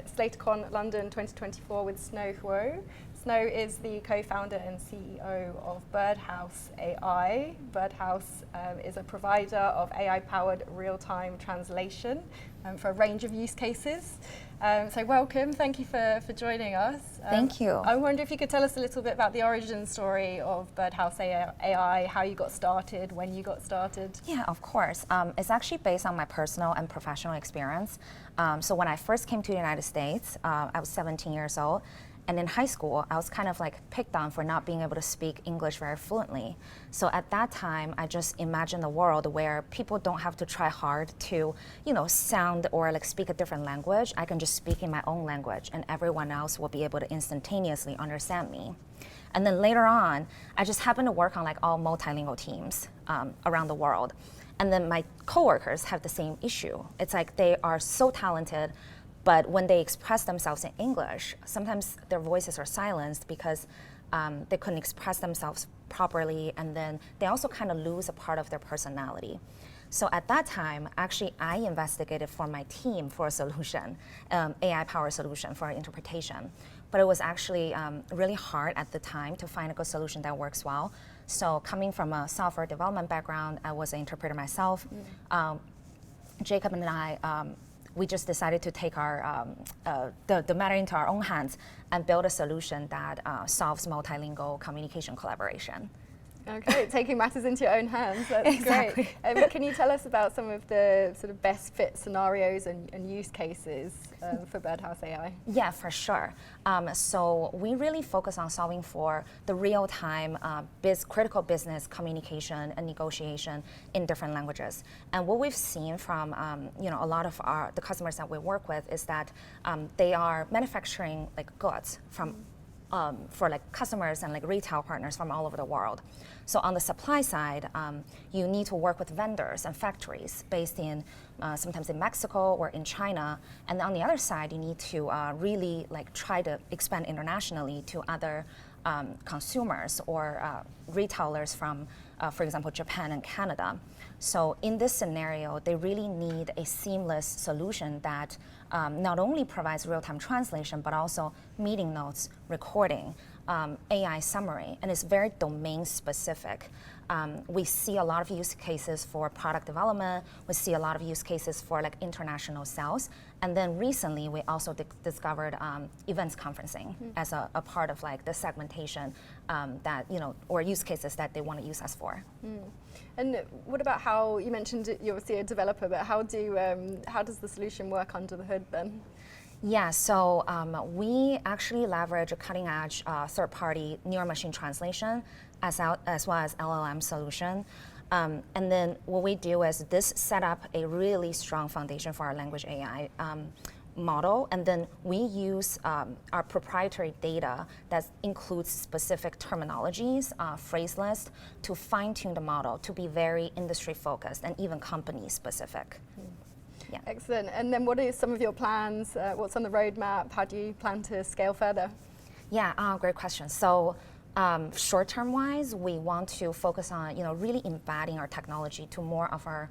at SlaterCon London 2024 with Snow Huo. Snow is the co-founder and CEO of Birdhouse AI. Birdhouse is a provider of AI-powered real-time translation for a range of use cases. So welcome, thank you for joining us. Thank you. I wonder if you could tell us a little bit about the origin story of Birdhouse AI, how you got started, when you got started. Yeah, of course. It's actually based on my personal and professional experience. So when I first came to the United States, I was 17 years old. And in high school, I was kind of like picked on for not being able to speak English very fluently. So at that time, I just imagined a world where people don't have to try hard to, sound or like speak a different language. I can just speak in my own language and everyone else will be able to instantaneously understand me. And then later on, I just happened to work on like all multilingual teams around the world. And then my coworkers have the same issue. It's like they are so talented, but when they express themselves in English, sometimes their voices are silenced because they couldn't express themselves properly, and then they also kind of lose a part of their personality. So at that time, actually, I investigated for my team for a solution, AI-powered solution for interpretation. But it was actually really hard at the time to find a good solution that works well. So coming from a software development background, I was an interpreter myself. Jacob and I, we just decided to take the matter into our own hands and build a solution that solves multilingual communication collaboration. Okay, taking matters into your own hands, that's exactly. Great. Can you tell us about some of the sort of best fit scenarios and use cases for Birdhouse AI? Yeah, for sure. So we really focus on solving for the real-time critical business communication and negotiation in different languages. And what we've seen from a lot of the customers that we work with is that they are manufacturing like goods from for like customers and like retail partners from all over the world. So on the supply side, you need to work with vendors and factories based in sometimes in Mexico or in China. And on the other side, you need to really like try to expand internationally to other consumers or retailers from, for example, Japan and Canada. So in this scenario, they really need a seamless solution that not only provides real-time translation, but also meeting notes, recording, AI summary, and it's very domain specific. We see a lot of use cases for product development. We see a lot of use cases for like international sales. And then recently, we also discovered events conferencing as a part of like the segmentation that, or use cases that they want to use us for. And what about how, you mentioned you're obviously a developer, but how does the solution work under the hood then? Yeah, so we actually leverage a cutting-edge third-party neural machine translation as well as LLM solution. And then what we do is this set up a really strong foundation for our language AI model, and then we use our proprietary data that includes specific terminologies, phrase list, to fine-tune the model to be very industry-focused and even company-specific. Yeah. Excellent. And then what are some of your plans? What's on the roadmap? How do you plan to scale further? Yeah, great question. So short-term wise, we want to focus on really embedding our technology to more of our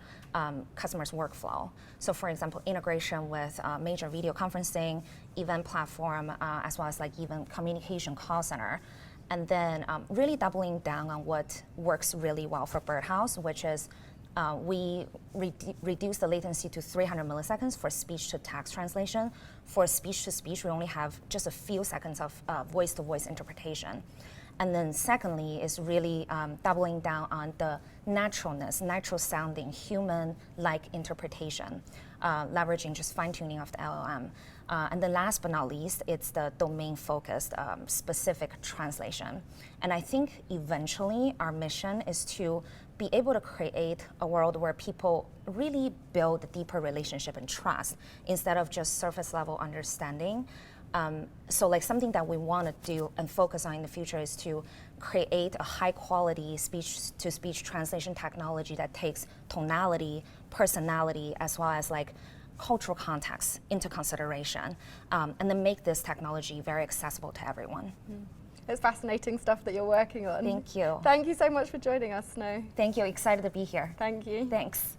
customers' workflow. So for example, integration with major video conferencing, event platform, as well as like even communication call center. And then really doubling down on what works really well for Birdhouse, which is we reduce the latency to 300 milliseconds for speech-to-text translation. For speech-to-speech, we only have just a few seconds of voice-to-voice interpretation. And then secondly is really doubling down on the naturalness, natural-sounding, human-like interpretation, leveraging just fine-tuning of the LLM. And then last but not least, it's the domain-focused specific translation. And I think eventually our mission is to be able to create a world where people really build a deeper relationship and trust instead of just surface level understanding. So like something that we want to do and focus on in the future is to create a high quality speech-to-speech translation technology that takes tonality, personality, as well as like cultural context into consideration, and then make this technology very accessible to everyone. It's fascinating stuff that you're working on. Thank you. Thank you so much for joining us, Snow. Thank you. Excited to be here. Thank you. Thanks.